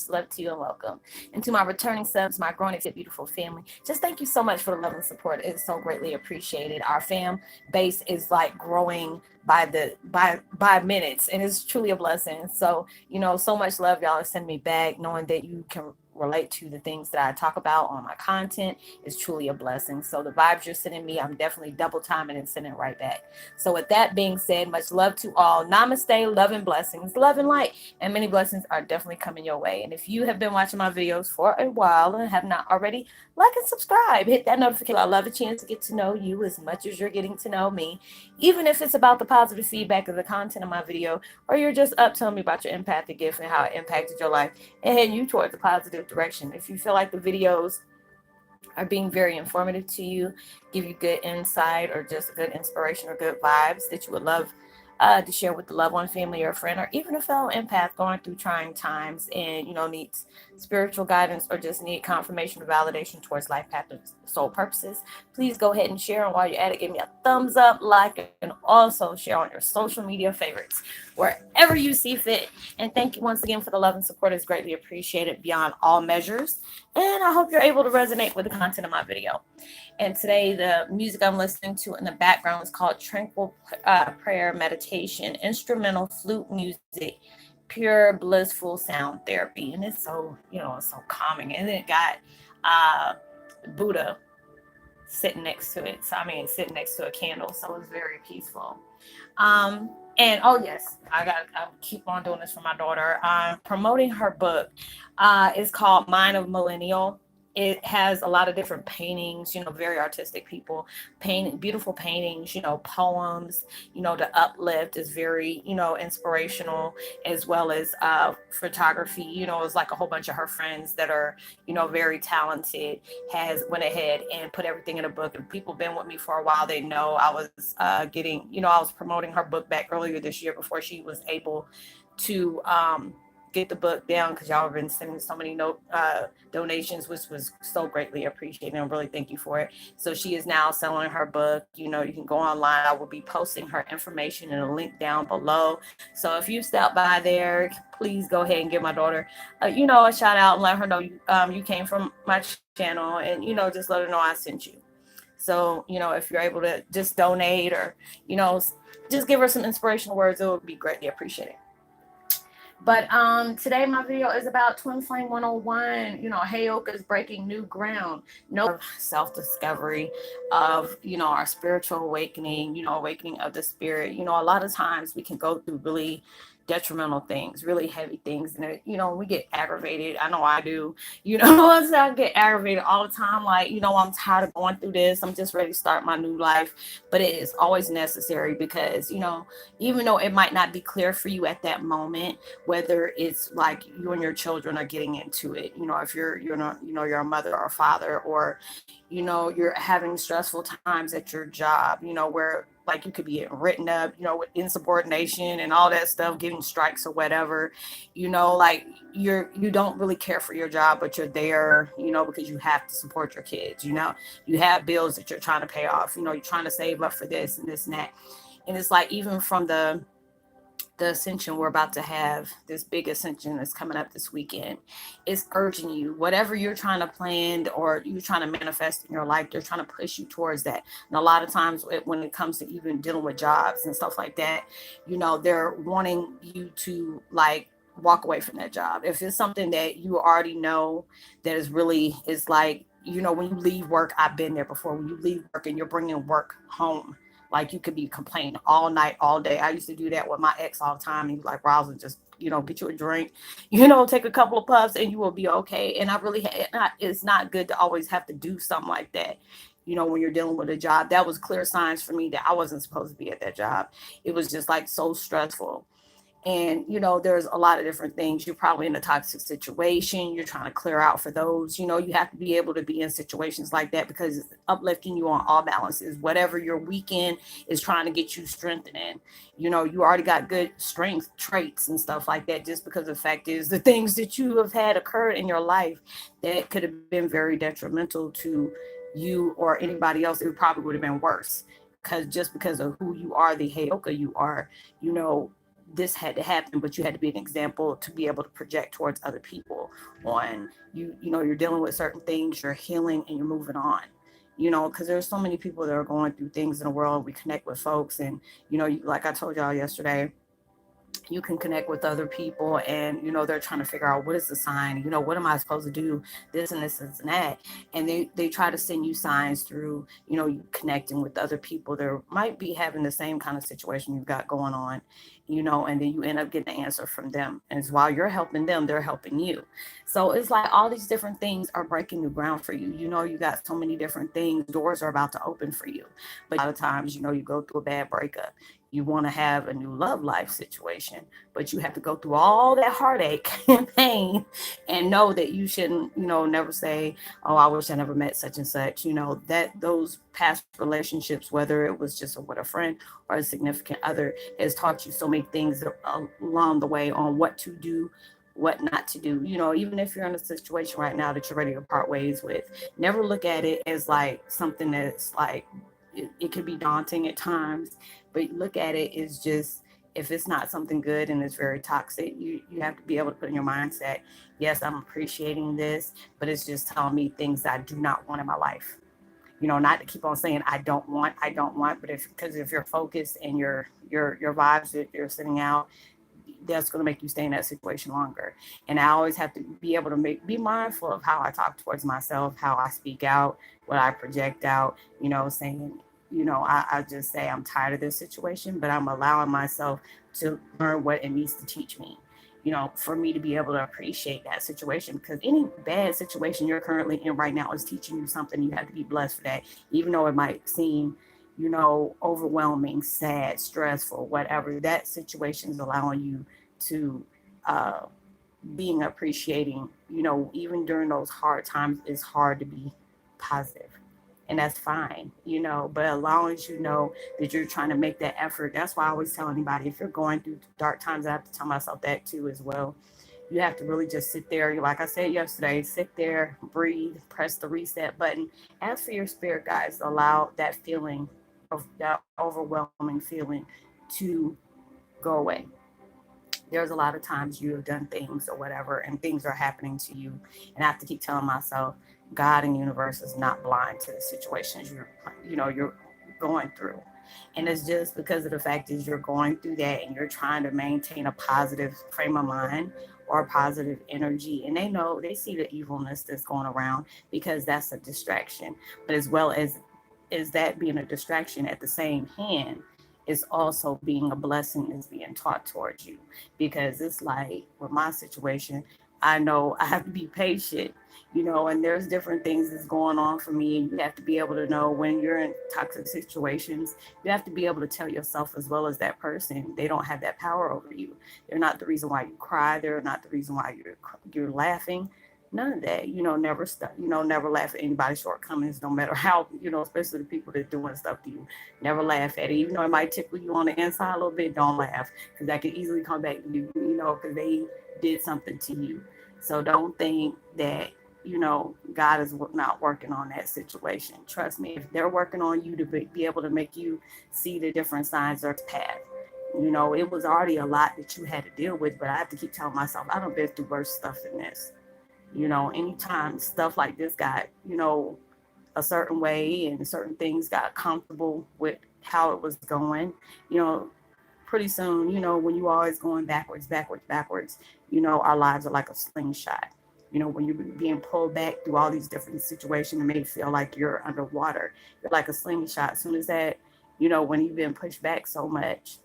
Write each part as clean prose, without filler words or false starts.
Love to you and welcome. And to my returning subs, my growing exit beautiful family, just thank you so much for the love and support. It's so greatly appreciated. Our fam base is like growing by minutes, and it's truly a blessing. So, so much love y'all are sending me back, knowing that you can relate to the things that I talk about on my content is truly a blessing. So the vibes you're sending me, I'm definitely double timing and sending right back. So with that being said, much love to all. Namaste, love and blessings, love and light, and many blessings are definitely coming your way. And if you have been watching my videos for a while and have not already, like and subscribe, hit that notification. I love a chance to get to know you as much as you're getting to know me, even if it's about the positive feedback of the content of my video, or you're just up telling me about your empathic gift and how it impacted your life and heading you towards a positive direction. If you feel like the videos are being very informative to you, give you good insight or just good inspiration or good vibes that you would love to share with the loved one, family, or a friend, or even a fellow empath going through trying times and needs spiritual guidance or just need confirmation or validation towards life path and soul purposes, please go ahead and share. And while you're at it, give me a thumbs up, like, and also share on your social media favorites wherever you see fit. And thank you once again for the love and support. Is greatly appreciated beyond all measures. And I hope you're able to resonate with the content of my video. And today, the music I'm listening to in the background is called Tranquil Prayer Meditation, instrumental flute music, pure blissful sound therapy. And it's so, it's so calming. And it got Buddha sitting next to it. So, I mean, sitting next to a candle. So it's very peaceful. And oh yes, I keep on doing this for my daughter. Promoting her book. It's called Mind of Millennial. It has a lot of different paintings, very artistic people painting beautiful paintings, poems, the uplift is very, inspirational, as well as photography. It's like a whole bunch of her friends that are, very talented, has went ahead and put everything in a book. And people been with me for a while, they know I was I was promoting her book back earlier this year before she was able to get the book down, because y'all have been sending so many donations, which was so greatly appreciated, and really thank you for it. So she is now selling her book. You can go online. I will be posting her information in a link down below. So if you stop by there, please go ahead and give my daughter a shout out and let her know you came from my channel, and just let her know I sent you. So if you're able to just donate, or just give her some inspirational words, it would be greatly appreciated. But today my video is about Twin Flame 101. Heyoka is breaking new ground. No self-discovery of, our spiritual awakening, awakening of the spirit. A lot of times we can go through really detrimental things, really heavy things, and we get aggravated. I know I do. I get aggravated all the time. Like, I'm tired of going through this. I'm just ready to start my new life. But it is always necessary, because even though it might not be clear for you at that moment, whether it's like you and your children are getting into it, if you're not, you're a mother or a father, or you're having stressful times at your job, where like you could be written up, with insubordination and all that stuff, getting strikes or whatever, like you don't really care for your job, but you're there, because you have to support your kids, you have bills that you're trying to pay off, you're trying to save up for this and this and that. And it's like, even from the ascension we're about to have, this big ascension that's coming up this weekend, is urging you, whatever you're trying to plan or you're trying to manifest in your life, they're trying to push you towards that. And a lot of times when it comes to even dealing with jobs and stuff like that, they're wanting you to like walk away from that job. If it's something that you already know that is like, when you leave work, I've been there before, when you leave work and you're bringing work home, like you could be complaining all night, all day. I used to do that with my ex all the time. He was like, Roslynn, just, get you a drink, take a couple of puffs and you will be okay. And I really, it's not good to always have to do something like that. When you're dealing with a job, that was clear signs for me that I wasn't supposed to be at that job. It was just like so stressful. And there's a lot of different things. You're probably in a toxic situation, you're trying to clear out for those. You have to be able to be in situations like that, because it's uplifting you on all balances. Whatever your weekend is trying to get you strengthening, you already got good strength traits and stuff like that, just because the fact is the things that you have had occur in your life that could have been very detrimental to you or anybody else. It probably would have been worse, because just because of who you are, the Heyoka you are, you know this had to happen, but you had to be an example to be able to project towards other people on you're dealing with certain things, you're healing and you're moving on. Because there's so many people that are going through things in the world. We connect with folks, and like I told y'all yesterday, you can connect with other people, and they're trying to figure out what is the sign, what am I supposed to do, this and this and that. And they try to send you signs through you connecting with other people that might be having the same kind of situation you've got going on, and then you end up getting an answer from them, and it's while you're helping them, they're helping you. So it's like all these different things are breaking new ground for you. You got so many different things, doors are about to open for you. But a lot of times, you go through a bad breakup, you want to have a new love life situation, but you have to go through all that heartache and pain and know that you shouldn't, never say, oh, I wish I never met such and such, that those past relationships, whether it was just with a friend or a significant other, has taught you so many things along the way on what to do, what not to do. Even if you're in a situation right now that you're ready to part ways with, never look at it as like something that's like, it could be daunting at times, but look at it as just, if it's not something good and it's very toxic, you have to be able to put in your mindset, yes, I'm appreciating this, but it's just telling me things that I do not want in my life. Not to keep on saying I don't want, but if you're focused and your vibes that you're sending out, that's going to make you stay in that situation longer. And I always have to be able to be mindful of how I talk towards myself, how I speak out, what I project out, saying, I just say I'm tired of this situation, but I'm allowing myself to learn what it needs to teach me, for me to be able to appreciate that situation, because any bad situation you're currently in right now is teaching you something. You have to be blessed for that, even though it might seem overwhelming, sad, stressful, whatever. That situation is allowing you to uh, being appreciating, even during those hard times, it's hard to be positive. And that's fine, but as long as you know that you're trying to make that effort, that's why I always tell anybody, if you're going through dark times, I have to tell myself that too as well. You have to really just sit there, like I said yesterday, sit there, breathe, press the reset button, ask for your spirit guides, allow that feeling, of that overwhelming feeling, to go away. There's a lot of times you have done things or whatever, and things are happening to you, and I have to keep telling myself, God and universe is not blind to the situations you're going through. And it's just because of the fact is you're going through that, and you're trying to maintain a positive frame of mind or positive energy, and they see the evilness that's going around, because that's a distraction. But as well as is that being a distraction, at the same hand is also being a blessing, is being taught towards you. Because it's like with my situation, I know I have to be patient, and there's different things that's going on for me. And you have to be able to know when you're in toxic situations, you have to be able to tell yourself, as well as that person, they don't have that power over you. They're not the reason why you cry. They're not the reason why you're laughing. None of that. Never stop. Never laugh at anybody's shortcomings, no matter how. Especially the people that are doing stuff to you. Never laugh at it, even though it might tickle you on the inside a little bit. Don't laugh, because that can easily come back to you. Because they did something to you. So don't think that God is not working on that situation. Trust me, if they're working on you to be able to make you see the different signs or path. It was already a lot that you had to deal with, but I have to keep telling myself, I don't been through worse stuff than this. Anytime stuff like this got, a certain way, and certain things got comfortable with how it was going, you know, pretty soon, when you always going backwards, backwards, backwards, our lives are like a slingshot. When you're being pulled back through all these different situations and make it feel like you're underwater, you're like a slingshot. As soon as that, when you've been pushed back so much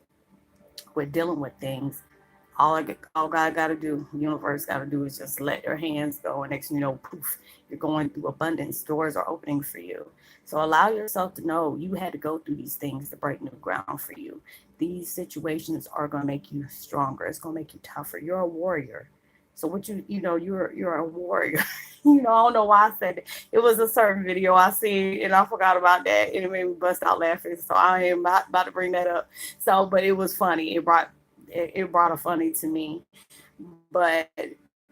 with dealing with things, all God got to do, the universe got to do, is just let your hands go. And next thing you know, poof, you're going through abundance. Doors are opening for you. So allow yourself to know you had to go through these things to break new ground for you. These situations are going to make you stronger. It's going to make you tougher. You're a warrior. So what you're a warrior. I don't know why I said it. It was a certain video I seen, and I forgot about that, and it made me bust out laughing. So I am not about to bring that up. So, but it was funny. It brought a funny to me. But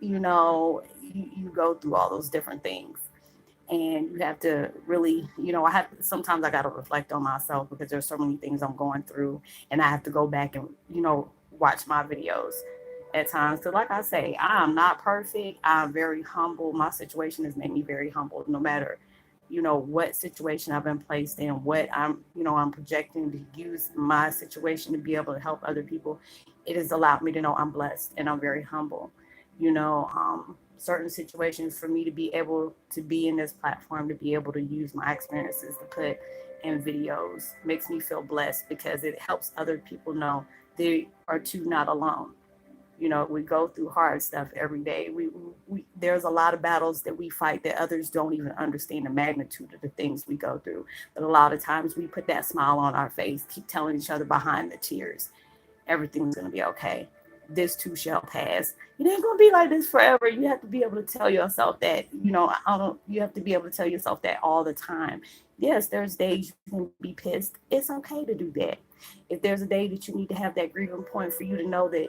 you go through all those different things, and you have to really, sometimes I got to reflect on myself, because there's so many things I'm going through, and I have to go back and watch my videos at times. So like I say, I'm not perfect. I'm very humble. My situation has made me very humble, no matter, what situation I've been placed in, what I'm projecting to use my situation to be able to help other people. It has allowed me to know I'm blessed and I'm very humble. Certain situations for me to be able to be in this platform, to be able to use my experiences to put in videos makes me feel blessed because it helps other people know they are too not alone. We go through hard stuff every day. We there's a lot of battles that we fight that others don't even understand the magnitude of the things we go through. But a lot of times we put that smile on our face, keep telling each other behind the tears, everything's going to be okay. This too shall pass. It ain't going to be like this forever. You have to be able to tell yourself that, you have to be able to tell yourself that all the time. Yes, there's days you can be pissed. It's okay to do that. If there's a day that you need to have that grieving point for you to know that,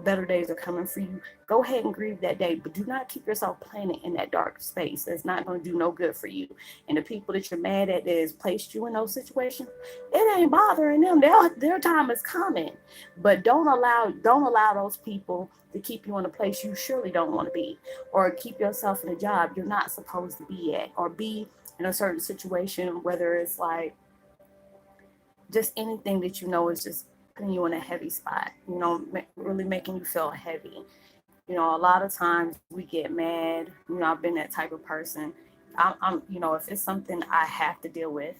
better days are coming for you, go ahead and grieve that day. But do not keep yourself planted in that dark space. That's not going to do no good for you. And the people that you're mad at that has placed you in those situations, it ain't bothering them. Their time is coming. But don't allow those people to keep you in a place you surely don't want to be, or keep yourself in a job you're not supposed to be at, or be in a certain situation, whether it's like just anything that is just putting you in a heavy spot, really making you feel heavy. A lot of times we get mad. I've been that type of person. If it's something I have to deal with,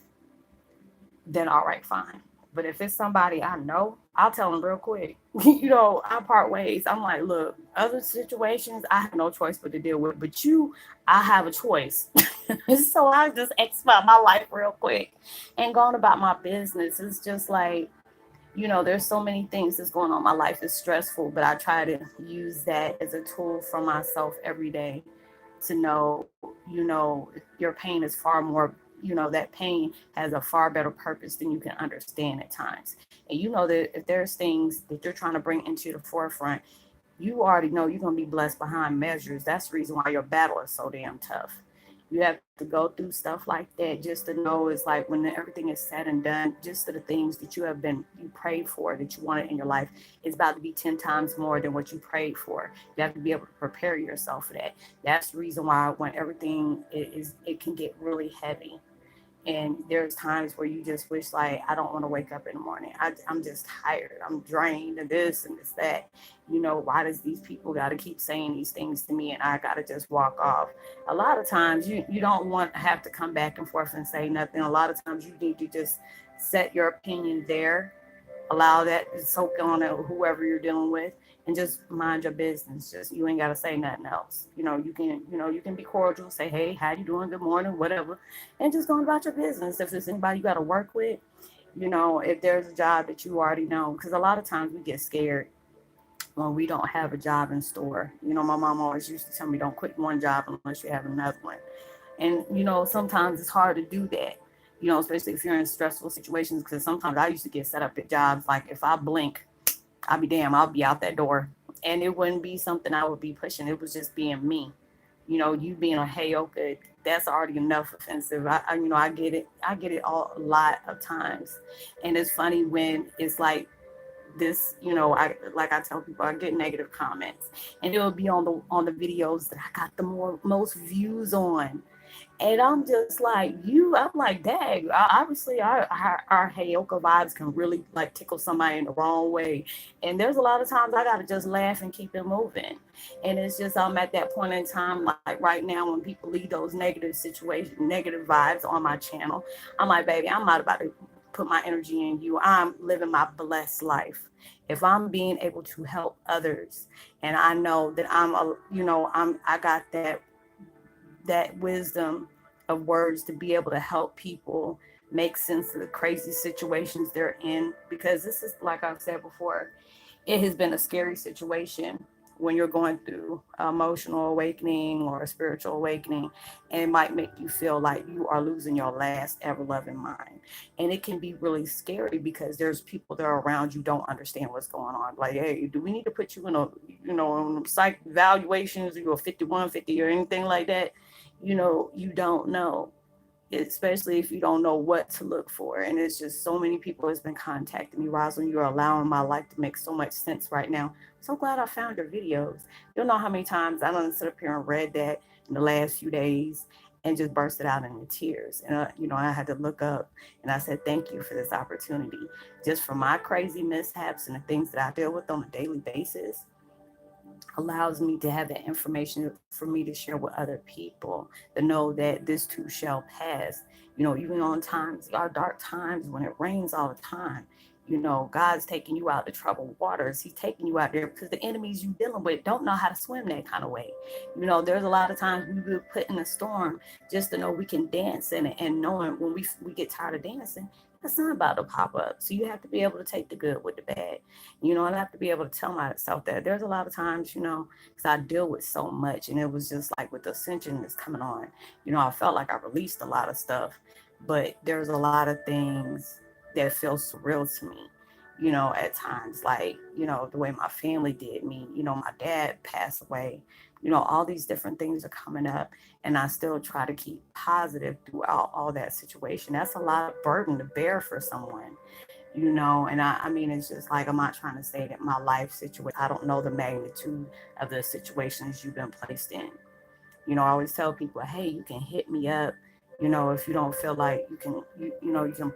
then all right, fine. But if it's somebody I know, I'll tell them real quick. I part ways. I'm like, look, other situations I have no choice but to deal with. But I have a choice. So I just X about my life real quick and going about my business. It's just like, there's so many things that's going on. My life is stressful, but I try to use that as a tool for myself every day to know, your pain is far more, that pain has a far better purpose than you can understand at times. And that if there's things that you're trying to bring into the forefront, you already know you're going to be blessed behind measures. That's the reason why your battle is so damn tough. You have to go through stuff like that just to know it's like when everything is said and done, just the things that you prayed for, that you wanted in your life, is about to be 10 times more than what you prayed for. You have to be able to prepare yourself for that. That's the reason why when everything it can get really heavy. And there's times where you just wish, like, I don't want to wake up in the morning. I'm just tired. I'm drained and this and this, that. Why does these people got to keep saying these things to me and I got to just walk off? A lot of times you don't want to have to come back and forth and say nothing. A lot of times you need to just set your opinion there, allow that to soak on it, whoever you're dealing with, and just mind your business. Just you ain't gotta say nothing else. You can be cordial, say, hey, how you doing? Good morning, whatever, and just go about your business. If there's anybody you gotta work with, if there's a job that you already know, because a lot of times we get scared when we don't have a job in store. My mom always used to tell me, don't quit one job unless you have another one. And, sometimes it's hard to do that, especially if you're in stressful situations, because sometimes I used to get set up at jobs. Like if I blink, I'll be damn, I'll be out that door. And it wouldn't be something I would be pushing. It was just being me. You being a Heyoka, that's already enough offensive. I get it. I get it all a lot of times. And it's funny when it's like this, I tell people, I get negative comments, and it will be on the videos that I got the most views on. And I'm just like, I'm like, dang, obviously our Heyoka vibes can really like tickle somebody in the wrong way. And there's a lot of times I got to just laugh and keep it moving. And it's just, I'm at that point in time, like right now, when people leave those negative situations, negative vibes on my channel, I'm like, baby, I'm not about to put my energy in you. I'm living my blessed life. If I'm being able to help others, and I know that I got that wisdom of words to be able to help people make sense of the crazy situations they're in, because this is, like I've said before, it has been a scary situation when you're going through emotional awakening or a spiritual awakening, and it might make you feel like you are losing your last ever loving mind. And it can be really scary because there's people that are around you don't understand what's going on. Like, hey, do we need to put you in psych evaluations, you're 51, 50 or anything like that? You don't know. especially if you don't know what to look for. And it's just so many people has been contacting me. Roslynn, you're allowing my life to make so much sense right now. So glad I found your videos. You don't know how many times I done sit up here and read that in the last few days and just bursted out into tears. And, I had to look up and I said, thank you for this opportunity. Just for my crazy mishaps and the things that I deal with on a daily basis, allows me to have that information for me to share with other people, to know that this too shall pass. Even on times, our dark times when it rains all the time, God's taking you out the troubled waters. He's taking you out there because the enemies you dealing with don't know how to swim that kind of way. There's a lot of times we will put in a storm just to know we can dance in it, and knowing when we get tired of dancing, the sun about to pop up. So you have to be able to take the good with the bad. And I have to be able to tell myself that there's a lot of times, because I deal with so much, and it was just like with the ascension that's coming on, I felt like I released a lot of stuff, but there's a lot of things that feel surreal to me, at times, like, the way my family did me, my dad passed away, all these different things are coming up, and I still try to keep positive throughout all that situation. That's a lot of burden to bear for someone, and I mean, it's just like, I'm not trying to say that my life situation, I don't know the magnitude of the situations you've been placed in. I always tell people, hey, you can hit me up, if you don't feel like you can, you can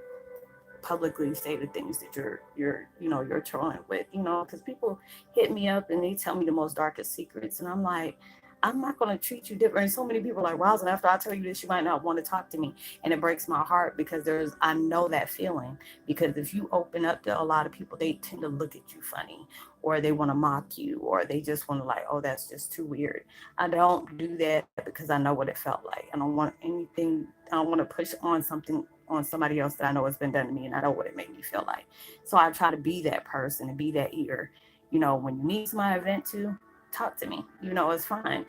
publicly say the things that you're trolling with, because people hit me up and they tell me the most darkest secrets, and I'm like, I'm not going to treat you different. And so many people are like, Roslynn, after I tell you this, you might not want to talk to me. And it breaks my heart because I know that feeling. Because if you open up to a lot of people, they tend to look at you funny, or they want to mock you, or they just want to like, oh, that's just too weird. I don't do that because I know what it felt like. I don't want anything, I don't want to push on something on somebody else that I know has been done to me, and I know what it made me feel like. So I try to be that person and be that ear. When you need somebody to vent to, talk to me. It's fine.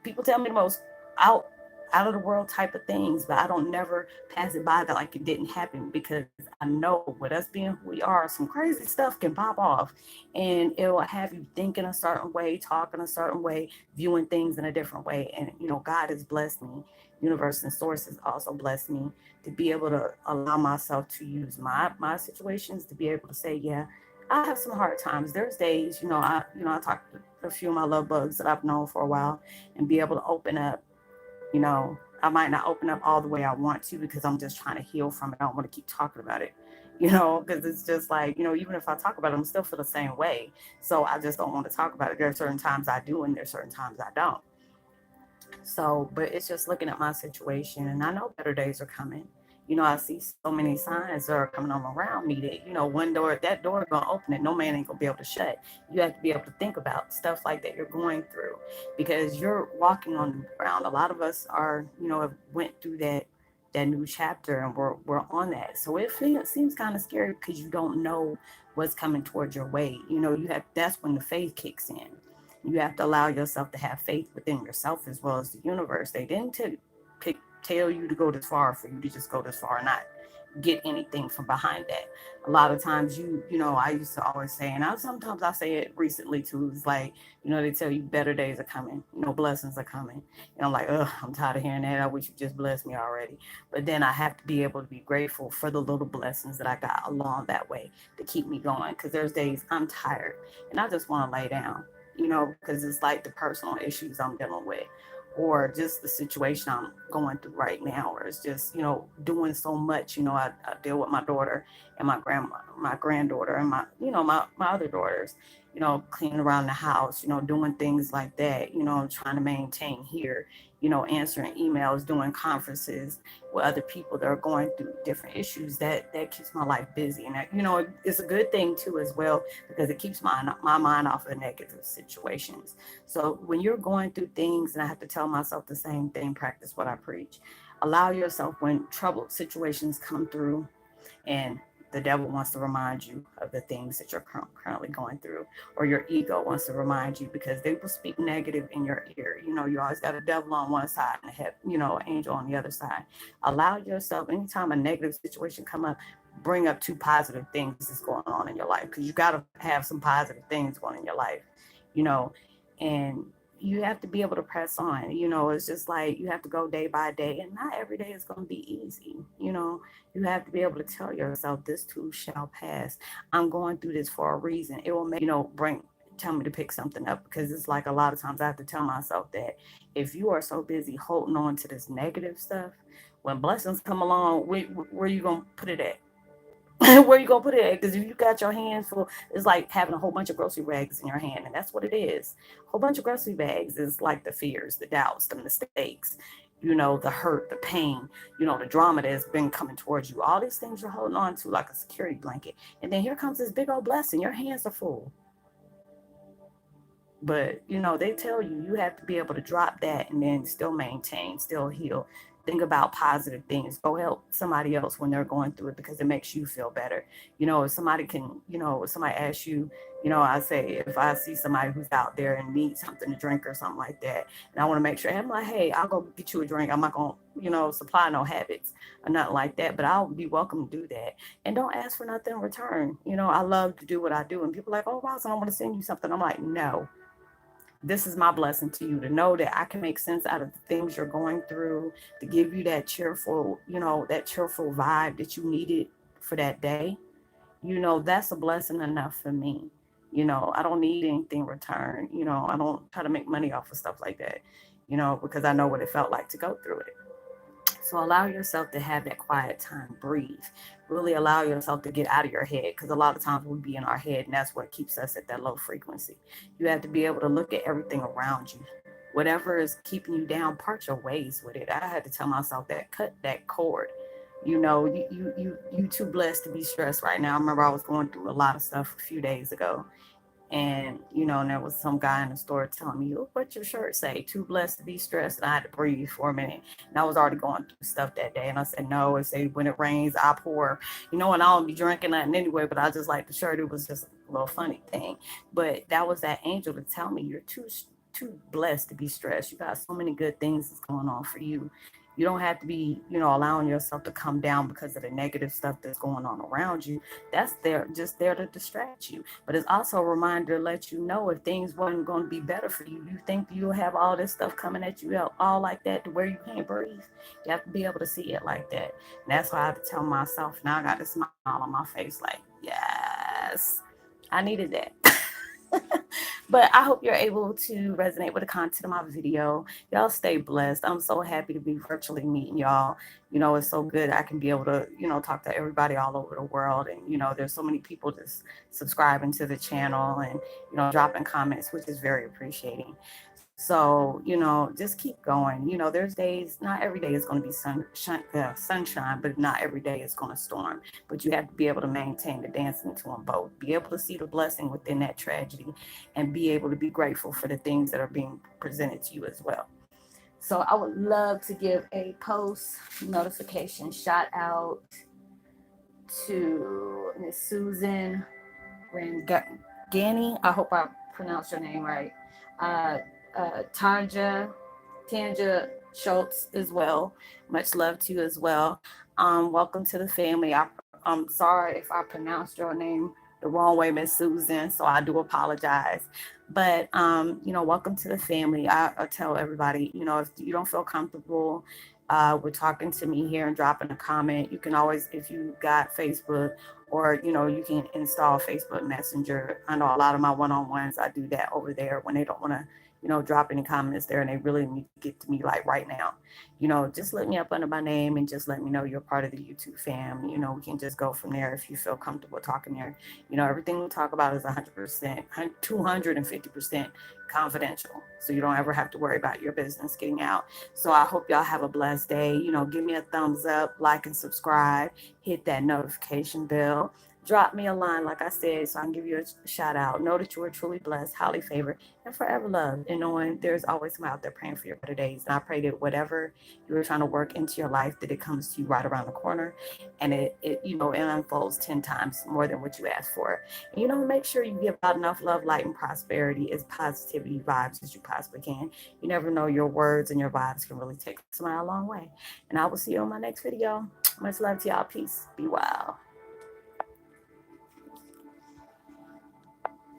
People tell me the most out out of the world type of things, but I don't never pass it by that like it didn't happen, because I know with us being who we are, some crazy stuff can pop off, and it will have you thinking a certain way, talking a certain way, viewing things in a different way. And God has blessed me. Universe and source has also blessed me to be able to allow myself to use my situations to be able to say, yeah, I have some hard times. There's days, I talk to a few of my love bugs that I've known for a while, and be able to open up. I might not open up all the way I want to, because I'm just trying to heal from it. I don't want to keep talking about it, because it's just like, even if I talk about it, I'm still feel the same way. So I just don't want to talk about it. There are certain times I do, and there's certain times I don't. So, but it's just looking at my situation, and I know better days are coming. I see so many signs that are coming on around me that, one door, that door is gonna open it. No man ain't gonna be able to shut. You have to be able to think about stuff like that you're going through, because you're walking on the ground. A lot of us are, have went through that new chapter, and we're on that. So it seems kind of scary because you don't know what's coming towards your way. That's when the faith kicks in. You have to allow yourself to have faith within yourself as well as the universe. They didn't tell you to go this far for you to just go this far and not get anything from behind that. A lot of times, I used to always say, and sometimes I say it recently too, it's like, they tell you better days are coming, blessings are coming. And I'm like, ugh, I'm tired of hearing that. I wish you just blessed me already. But then I have to be able to be grateful for the little blessings that I got along that way to keep me going. Because there's days I'm tired and I just want to lay down, because it's like the personal issues I'm dealing with, or just the situation I'm going through right now, or it's just, doing so much. I deal with my daughter and my granddaughter, and my other daughters, cleaning around the house, doing things like that, trying to maintain here, answering emails, doing conferences with other people that are going through different issues. That keeps my life busy. And that, it's a good thing too as well, because it keeps my mind off of negative situations. So when you're going through things, and I have to tell myself the same thing, practice what I preach. Allow yourself, when troubled situations come through and the devil wants to remind you of the things that you're currently going through, or your ego wants to remind you, because they will speak negative in your ear. You always got a devil on one side and angel on the other side. Allow yourself, anytime a negative situation come up, bring up two positive things that's going on in your life, because you got to have some positive things going in your life, you know and you have to be able to press on. It's just like you have to go day by day, and not every day is going to be easy. You have to be able to tell yourself, this too shall pass. I'm going through this for a reason. It will make, tell me to pick something up, because it's like a lot of times I have to tell myself that if you are so busy holding on to this negative stuff, when blessings come along, where you going to put it at? Where you gonna put it at? Because if you got your hands full, it's like having a whole bunch of grocery bags in your hand, and that's what it is. A whole bunch of grocery bags is like the fears, the doubts, the mistakes, the hurt, the pain, the drama that's been coming towards you. All these things you're holding on to like a security blanket, and then here comes this big old blessing. Your hands are full. But they tell you have to be able to drop that and then still maintain, still heal. Think about positive things. Go help somebody else when they're going through it, because it makes you feel better. If somebody can, if somebody asks you, I say, if I see somebody who's out there and needs something to drink or something like that, and I want to make sure, I'm like, hey, I'll go get you a drink. I'm not going to, supply no habits or nothing like that, but I'll be welcome to do that. And don't ask for nothing in return. I love to do what I do. And people are like, oh, wow, so I want to send you something. I'm like, no, this is my blessing to you, to know that I can make sense out of the things you're going through, to give you that cheerful, that cheerful vibe that you needed for that day. That's a blessing enough for me. I don't need anything in return. I don't try to make money off of stuff like that, because I know what it felt like to go through it. So allow yourself to have that quiet time, breathe. Really allow yourself to get out of your head, because a lot of times we be in our head, and that's what keeps us at that low frequency. You have to be able to look at everything around you. Whatever is keeping you down, part your ways with it. I had to tell myself that, cut that cord. You too blessed to be stressed right now. I remember I was going through a lot of stuff a few days ago, and there was some guy in the store telling me, look what your shirt say, too blessed to be stressed. And I had to breathe for a minute. And I was already going through stuff that day. And I said, no, it say when it rains, I pour. And I don't be drinking nothing anyway, but I just like the shirt. It was just a little funny thing. But that was that angel to tell me, you're too blessed to be stressed. You got so many good things that's going on for you. You don't have to be, allowing yourself to come down because of the negative stuff that's going on around you. That's just there to distract you. But it's also a reminder to let you know, if things weren't going to be better for you, you think you'll have all this stuff coming at you all like that to where you can't breathe. You have to be able to see it like that. And that's why I have to tell myself, now I got this smile on my face like, yes, I needed that. But I hope you're able to resonate with the content of my video. Y'all stay blessed. I'm so happy to be virtually meeting y'all. It's so good I can be able to, talk to everybody all over the world. And, there's so many people just subscribing to the channel and, dropping comments, which is very appreciating. So, just keep going. There's days, not every day is going to be sunshine, but not every day is going to storm. But you have to be able to maintain the dancing to them both, be able to see the blessing within that tragedy, and be able to be grateful for the things that are being presented to you as well. So I would love to give a post notification shout out to Miss Susan Rangani. I hope I pronounced your name right. Uh, Tanja Schultz as well. Much love to you as well. Welcome to the family. I'm sorry if I pronounced your name the wrong way, Miss Susan, so I do apologize. But welcome to the family. I tell everybody, if you don't feel comfortable with talking to me here and dropping a comment, you can always, if you got Facebook, or you can install Facebook Messenger. I know a lot of my one-on-ones, I do that over there when they don't want to drop any comments there and they really need to get to me like right now. Just look me up under my name and just let me know you're part of the YouTube fam. We can just go from there if you feel comfortable talking there. Everything we talk about is 100%, 250% confidential. So you don't ever have to worry about your business getting out. So I hope y'all have a blessed day. Give me a thumbs up, like and subscribe, hit that notification bell. Drop me a line, like I said, so I can give you a shout out. Know that you are truly blessed, highly favored, and forever loved. And knowing there's always someone out there praying for your better days. And I pray that whatever you're trying to work into your life, that it comes to you right around the corner, and it unfolds 10 times more than what you asked for. And make sure you give out enough love, light, and prosperity as positivity vibes as you possibly can. You never know, your words and your vibes can really take somebody a long way. And I will see you on my next video. Much love to y'all. Peace. Be wild.